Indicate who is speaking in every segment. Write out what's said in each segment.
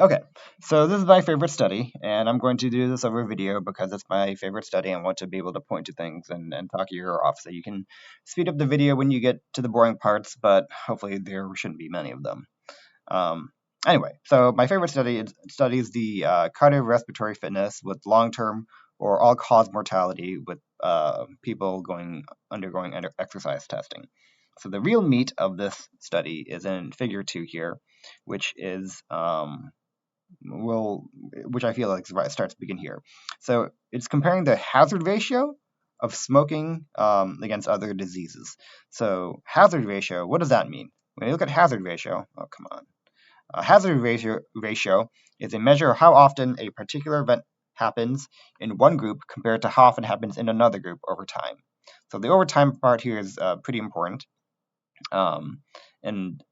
Speaker 1: Okay, so this is my favorite study, and I'm going to do this over video because it's my favorite study. I want to be able to point to things and talk your ear off so you can speed up the video when you get to the boring parts, but hopefully there shouldn't be many of them. Um, anyway, so my favorite study studies the cardiorespiratory fitness with long-term or all-cause mortality with people undergoing exercise testing. So the real meat of this study is in Figure 2 here, which is will which I feel like starts to begin here. So it's comparing the hazard ratio of smoking against other diseases. So hazard ratio, what does that mean? When you look at hazard ratio, oh come on, hazard ratio is a measure of how often a particular event happens in one group compared to how often it happens in another group over time. So the over time part here is pretty important. Um, and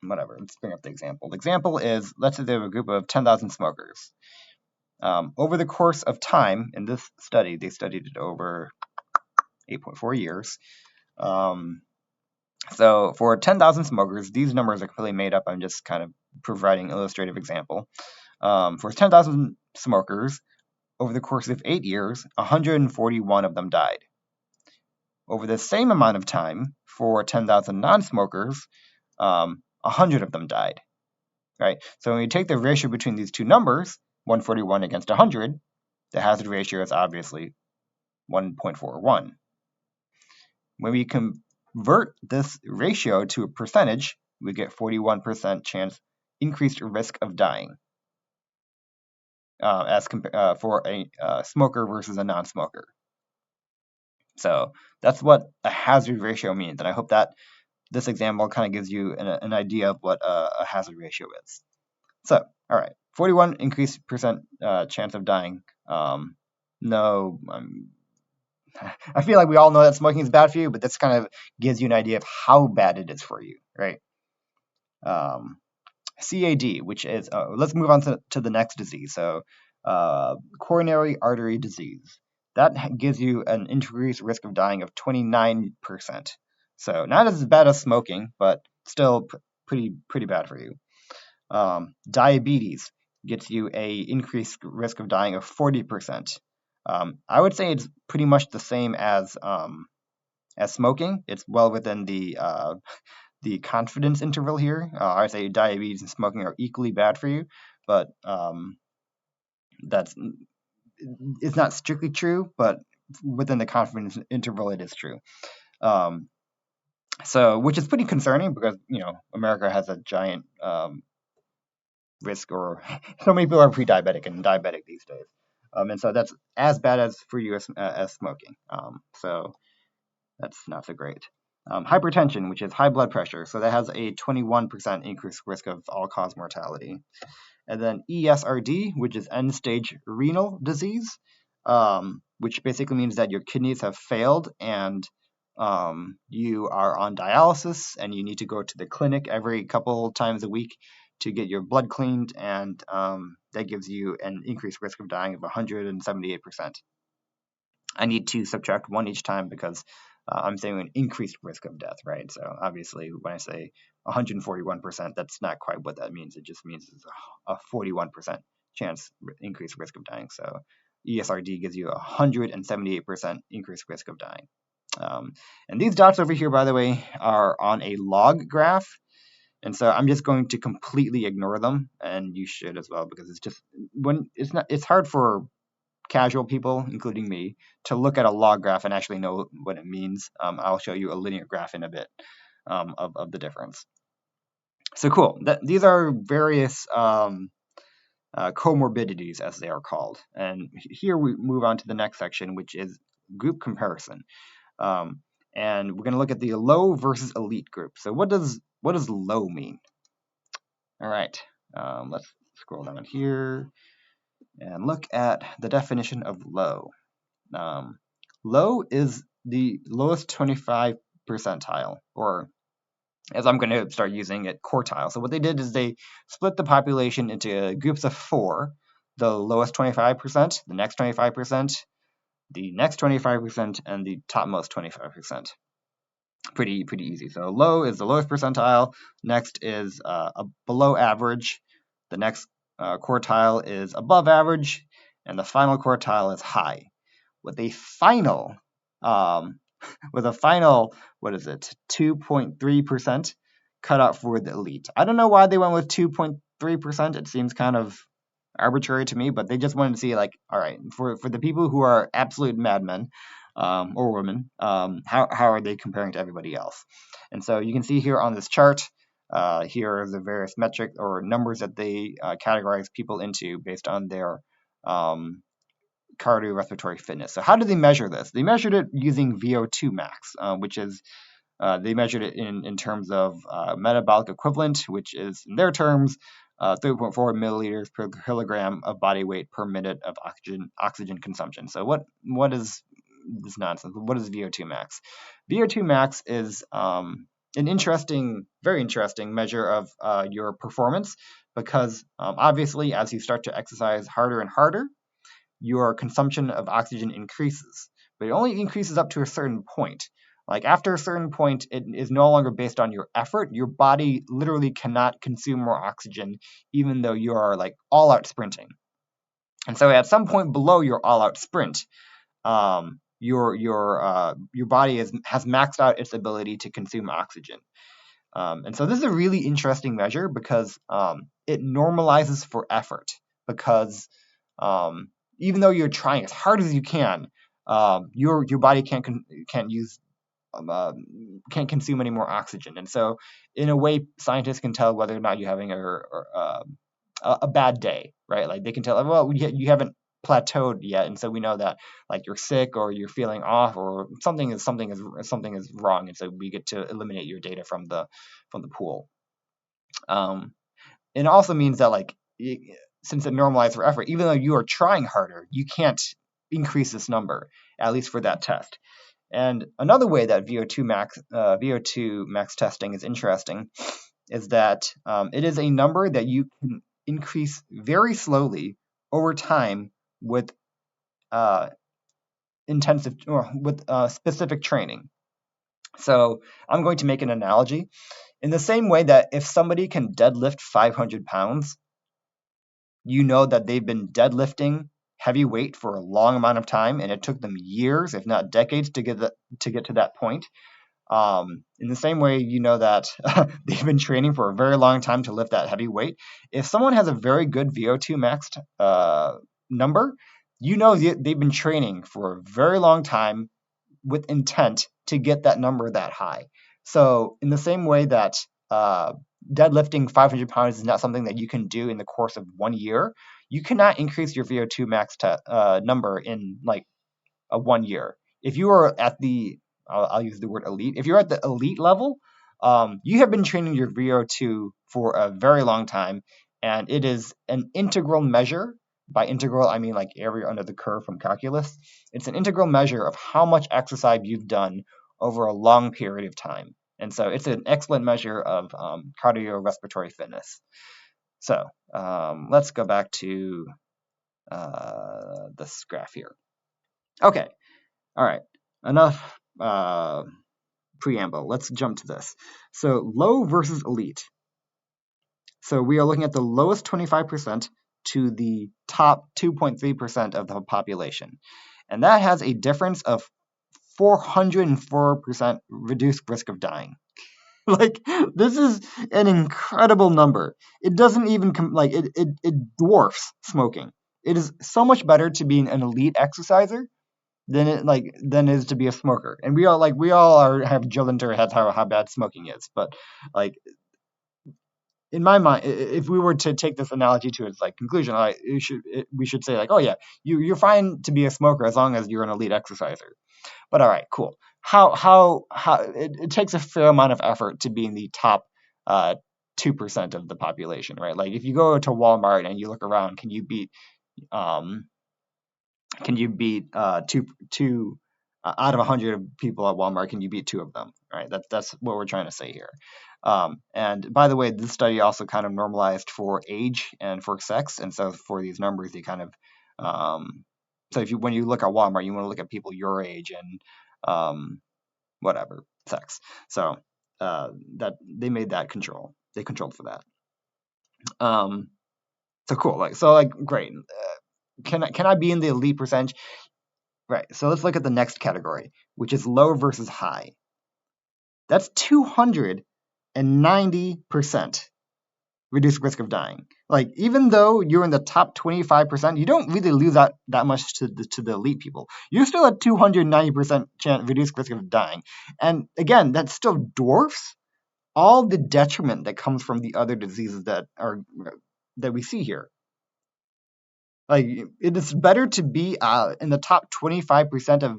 Speaker 1: whatever, let's bring up the example. The example is, let's say they have a group of 10,000 smokers. Over the course of time, in this study, they studied it over 8.4 years. So for 10,000 smokers, these numbers are completely made up. I'm just kind of providing an illustrative example. For 10,000 smokers, over the course of 8 years, 141 of them died. Over the same amount of time, for 10,000 non-smokers, 100 of them died. Right? So when you take the ratio between these two numbers, 141 against 100, the hazard ratio is obviously 1.41. When we convert this ratio to a percentage, we get 41% chance increased risk of dying for a smoker versus a non-smoker. So that's what a hazard ratio means, and I hope that this example kind of gives you an idea of what a hazard ratio is. So, all right, 41 increased percent chance of dying. No, I feel like we all know that smoking is bad for you, but this kind of gives you an idea of how bad it is for you, right? CAD, which is, let's move on to the next disease. So, coronary artery disease. That gives you an increased risk of dying of 29%. So, not as bad as smoking, but still pretty bad for you. Diabetes gets you a increased risk of dying of 40%. I would say it's pretty much the same as smoking. It's well within the confidence interval here. I would say diabetes and smoking are equally bad for you, but that's it's not strictly true, but within the confidence interval, it is true. So, which is pretty concerning because America has a giant risk, or so many people are pre-diabetic and diabetic these days, and so that's as bad as for you as smoking. So that's not so great. Hypertension, which is high blood pressure, so that has a 21% increased risk of all-cause mortality. And then ESRD, which is end-stage renal disease, which basically means that your kidneys have failed and you are on dialysis and you need to go to the clinic every couple times a week to get your blood cleaned, and that gives you an increased risk of dying of 178%. I need to subtract 1 each time because I'm saying an increased risk of death, right? So obviously when I say 141%, that's not quite what that means. It just means it's a 41% chance increased risk of dying. So ESRD gives you a 178% increased risk of dying. And these dots over here, by the way, are on a log graph. And so I'm just going to completely ignore them, and you should as well, because it's hard for casual people, including me, to look at a log graph and actually know what it means. I'll show you a linear graph in a bit of the difference. So cool. These are various comorbidities, as they are called. And here we move on to the next section, which is group comparison. And we're going to look at the low versus elite group. So what does low mean? All right, let's scroll down here and look at the definition of low. Low is the lowest 25 percentile, or as I'm going to start using it, quartile. So what they did is they split the population into groups of 4, the lowest 25%, the next 25%, the next 25%, and the topmost 25%. Pretty easy. So low is the lowest percentile, next is below average, the next quartile is above average, and the final quartile is high. With a final, um, what is it, 2.3% cutout for the elite. I don't know why they went with 2.3%. It seems kind of arbitrary to me, but they just wanted to see, like, all right, for the people who are absolute madmen, or women, how are they comparing to everybody else? And so you can see here on this chart, here are the various metrics or numbers that they categorize people into based on their cardiorespiratory fitness. So how do they measure this? They measured it using VO2 max, which is they measured it in terms of metabolic equivalent, which is in their terms 3.4 milliliters per kilogram of body weight per minute of oxygen consumption. So what is this nonsense? What is VO2 max? VO2 max is an very interesting measure of your performance because obviously as you start to exercise harder and harder, your consumption of oxygen increases, but it only increases up to a certain point. Like after a certain point, it is no longer based on your effort. Your body literally cannot consume more oxygen, even though you are like all out sprinting. And so at some point below your all out sprint, your body has maxed out its ability to consume oxygen. And so this is a really interesting measure because it normalizes for effort. Because even though you're trying as hard as you can, your body can't consume any more oxygen. And so, in a way, scientists can tell whether or not you're having a bad day, right? Like they can tell, well, you haven't plateaued yet, and so we know that like you're sick or you're feeling off or something is wrong, and so we get to eliminate your data from the pool. It also means that like since it normalized for effort, even though you are trying harder, you can't increase this number, at least for that test. And another way that VO2 max testing is interesting is that it is a number that you can increase very slowly over time with specific training. So I'm going to make an analogy. In the same way that if somebody can deadlift 500 pounds, you know that they've been deadlifting heavy weight for a long amount of time, and it took them years, if not decades, to get to that point. In the same way, you know that they've been training for a very long time to lift that heavy weight. If someone has a very good VO2 max number, you know they've been training for a very long time with intent to get that number that high. So in the same way that deadlifting 500 pounds is not something that you can do in the course of 1 year, you cannot increase your VO2 max number in like a 1 year. If you are at the, I'll use the word elite, if you're at the elite level, you have been training your VO2 for a very long time, and it is an integral measure. By integral, I mean like area under the curve from calculus. It's an integral measure of how much exercise you've done over a long period of time. And so it's an excellent measure of cardiorespiratory fitness. So let's go back to this graph here. Okay, all right, enough preamble. Let's jump to this. So low versus elite. So we are looking at the lowest 25% to the top 2.3% of the population. And that has a difference of 404% reduced risk of dying. Like, this is an incredible number. It doesn't even it dwarfs smoking. It is so much better to be an elite exerciser than it is to be a smoker. And we all have drilled into our heads how bad smoking is. But like, in my mind, if we were to take this analogy to its like conclusion, we should say like, oh yeah, you're fine to be a smoker as long as you're an elite exerciser. But all right, cool. How it takes a fair amount of effort to be in the top 2% of the population, right? Like if you go to Walmart and you look around, can you beat two out of 100 people at Walmart? Can you beat 2 of them? Right? That's what we're trying to say here. And by the way, this study also kind of normalized for age and for sex, and so for these numbers, they kind of so when you look at Walmart, you want to look at people your age and whatever sex. So that they made that control. They controlled for that. So cool. Like great. Can I be in the elite percentage? Right. So let's look at the next category, which is low versus high. That's 290% reduced risk of dying. Like even though you're in the top 25%, you don't really lose that much to the elite people. You're still at 290% reduced risk of dying. And again, that still dwarfs all the detriment that comes from the other diseases that we see here. Like it is better to be in the top 25% of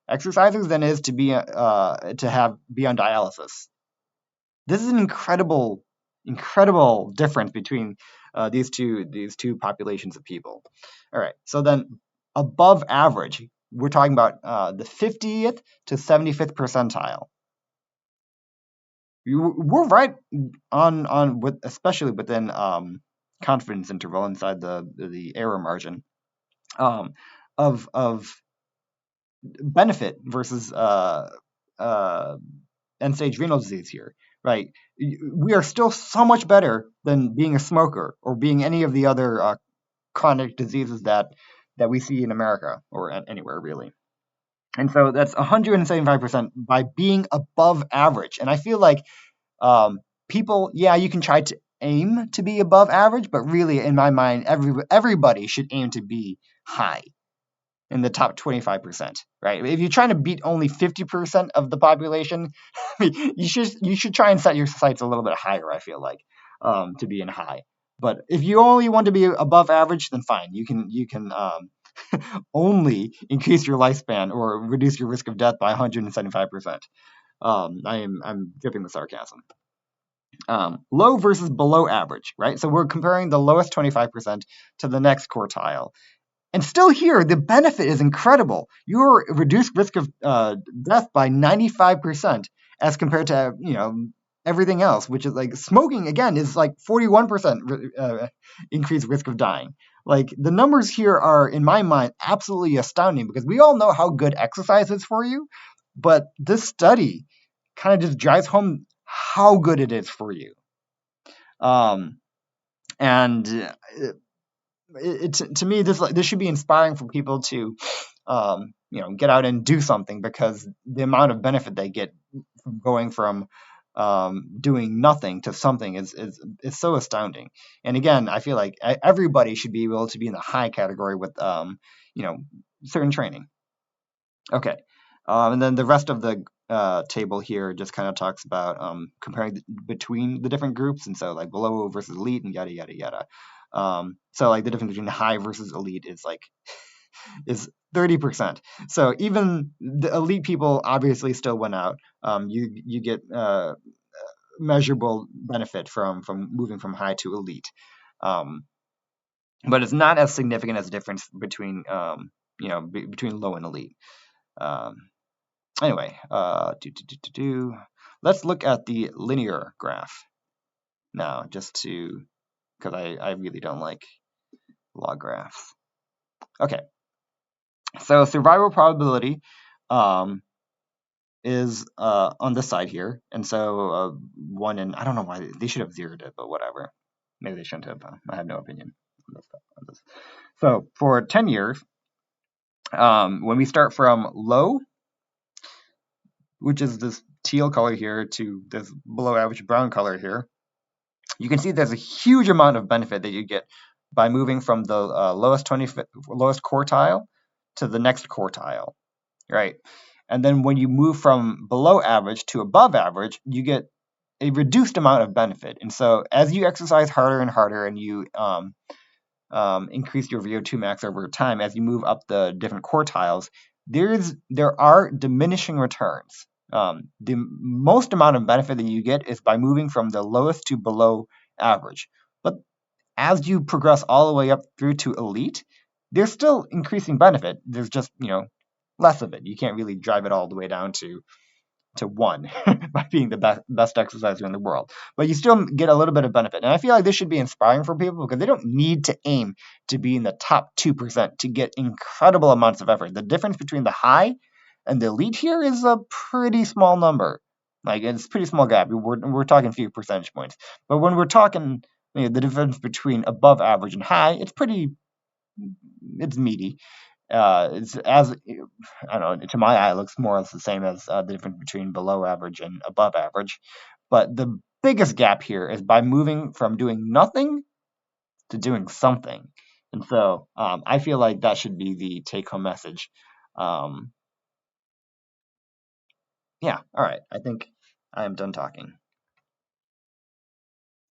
Speaker 1: exercisers than it is to be be on dialysis. This is an incredible difference between these two populations of people. All right, so then above average, we're talking about the 50th to 75th percentile. We're right on with, especially within confidence interval inside the error margin of benefit versus end stage renal disease here, right? We are still so much better than being a smoker or being any of the other chronic diseases that we see in America or anywhere really. And so that's 175% by being above average. And I feel like people, yeah, you can try to aim to be above average, but really, in my mind, everybody should aim to be high in the top 25%, right? If you're trying to beat only 50% of the population, you should try and set your sights a little bit higher, I feel like, to be in high. But if you only want to be above average, then fine. You can only increase your lifespan or reduce your risk of death by 175%. I'm dripping with sarcasm. Low versus below average, right? So we're comparing the lowest 25% to the next quartile. And still here, the benefit is incredible. Your reduced risk of death by 95% as compared to, everything else, which is like smoking, again, is like 41% increased risk of dying. Like the numbers here are, in my mind, absolutely astounding because we all know how good exercise is for you. But this study kind of just drives home how good it is for you. And to me, this should be inspiring for people to, get out and do something because the amount of benefit they get from going from doing nothing to something is so astounding. And again, I feel like everybody should be able to be in the high category with, certain training. Okay. And then the rest of the table here just kind of talks about comparing between the different groups, and so like below versus elite and yada yada yada. So like the difference between high versus elite is 30%. So even the elite people obviously still went out. You get measurable benefit from moving from high to elite, but it's not as significant as the difference between between low and elite. Anyway, let's look at the linear graph now, just to, because I really don't like log graphs. Okay, so survival probability is on this side here, and so 1 in, I don't know why they should have zeroed it, but whatever. Maybe they shouldn't have. I have no opinion on this. So for 10 years, when we start from low, which is this teal color here, to this below average brown color here, you can see there's a huge amount of benefit that you get by moving from the lowest quartile to the next quartile, right? And then when you move from below average to above average, you get a reduced amount of benefit. And so as you exercise harder and harder and you increase your VO2 max over time, as you move up the different quartiles, there are diminishing returns. The most amount of benefit that you get is by moving from the lowest to below average. But as you progress all the way up through to elite, there's still increasing benefit. There's just, less of it. You can't really drive it all the way down to 1 by being the best exerciser in the world. But you still get a little bit of benefit. And I feel like this should be inspiring for people because they don't need to aim to be in the top 2% to get incredible amounts of effort. The difference between the high and the elite here is a pretty small number. Like it's a pretty small gap. We're talking a few percentage points. But when we're talking the difference between above average and high, it's meaty. It's as I don't know, to my eye, it looks more or less the same as the difference between below average and above average. But the biggest gap here is by moving from doing nothing to doing something. And so I feel like that should be the take home message. Um, yeah, all right. I think I am done talking.